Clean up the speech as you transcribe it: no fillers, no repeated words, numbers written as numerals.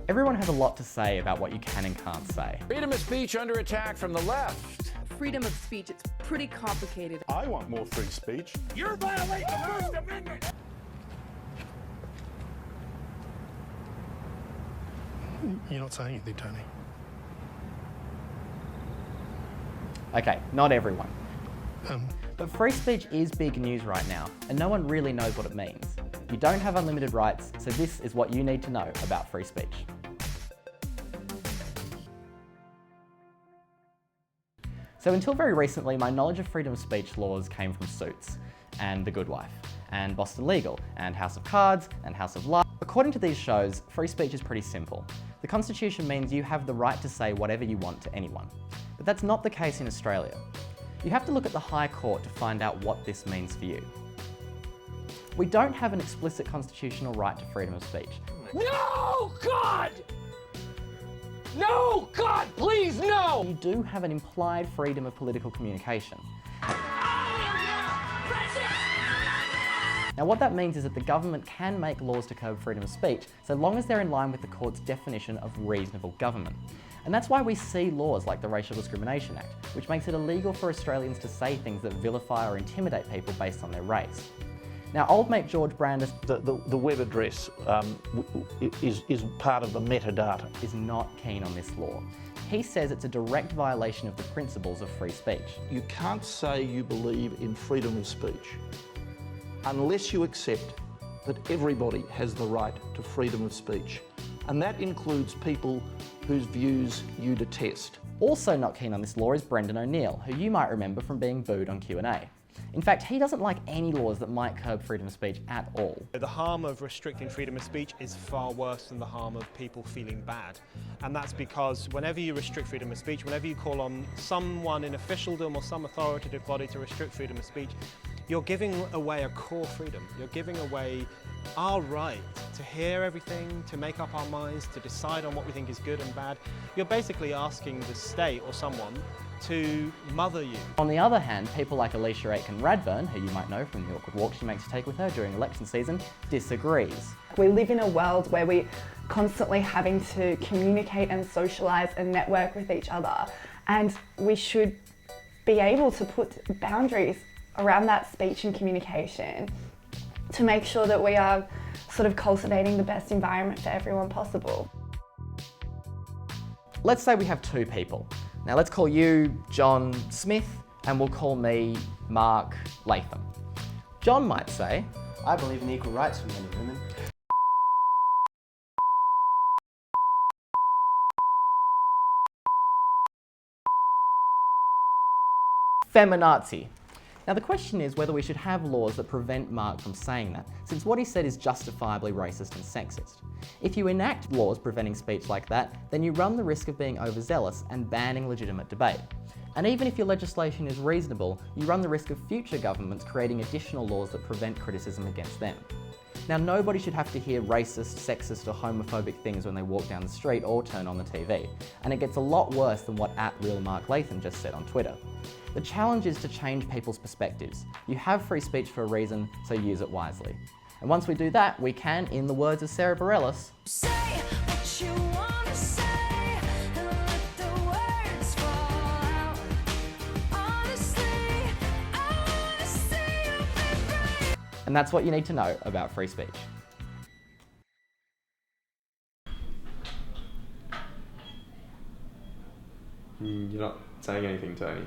Everyone has a lot to say about what you can and can't say. Freedom of speech under attack from the left. Freedom of speech, it's pretty complicated. I want more free speech. You're violating the First Amendment! You're not saying anything, Tony. Okay, not everyone. But free speech is big news right now, and no one really knows what it means. You don't have unlimited rights, so this is what you need to know about free speech. So until very recently, my knowledge of freedom of speech laws came from Suits, and The Good Wife, and Boston Legal, and House of Cards, and House of Lies. According to these shows, free speech is pretty simple. The Constitution means you have the right to say whatever you want to anyone. But that's not the case in Australia. You have to look at the High Court to find out what this means for you. We don't have an explicit constitutional right to freedom of speech. No, God! No, God, please, no! You do have an implied freedom of political communication. Now what that means is that the government can make laws to curb freedom of speech so long as they're in line with the court's definition of reasonable government. And that's why we see laws like the Racial Discrimination Act, which makes it illegal for Australians to say things that vilify or intimidate people based on their race. Now, old mate George Brandis The web address is part of the metadata. is not keen on this law. He says it's a direct violation of the principles of free speech. You can't say you believe in freedom of speech unless you accept that everybody has the right to freedom of speech. And that includes people whose views you detest. Also not keen on this law is Brendan O'Neill, who you might remember from being booed on Q&A. In fact, he doesn't like any laws that might curb freedom of speech at all. The harm of restricting freedom of speech is far worse than the harm of people feeling bad. And that's because whenever you restrict freedom of speech, whenever you call on someone in officialdom or some authoritative body to restrict freedom of speech, you're giving away a core freedom. You're giving away our right to hear everything, to make up our minds, to decide on what we think is good and bad. You're basically asking the state or someone to mother you. On the other hand, people like Alicia Aitken-Radburn, who you might know from the awkward walk she makes to take with her during election season, disagrees. We live in a world where we're constantly having to communicate and socialise and network with each other, and we should be able to put boundaries around that speech and communication to make sure that we are sort of cultivating the best environment for everyone possible. Let's say we have two people. Now let's call you John Smith and we'll call me Mark Latham. John might say, I believe in equal rights for men and women. feminazi. Now the question is whether we should have laws that prevent Mark from saying that, since what he said is justifiably racist and sexist. If you enact laws preventing speech like that, then you run the risk of being overzealous and banning legitimate debate. And even if your legislation is reasonable, you run the risk of future governments creating additional laws that prevent criticism against them. Now nobody should have to hear racist, sexist or homophobic things when they walk down the street or turn on the TV. And it gets a lot worse than what @RealMarkLatham just said on Twitter. The challenge is to change people's perspectives. You have free speech for a reason, so use it wisely. And once we do that, we can, in the words of Sarah Bareilles, Say what you wanna say and let the words fall out. Honestly, I wanna see you be brave. and that's what you need to know about free speech. You're not saying anything, Tony.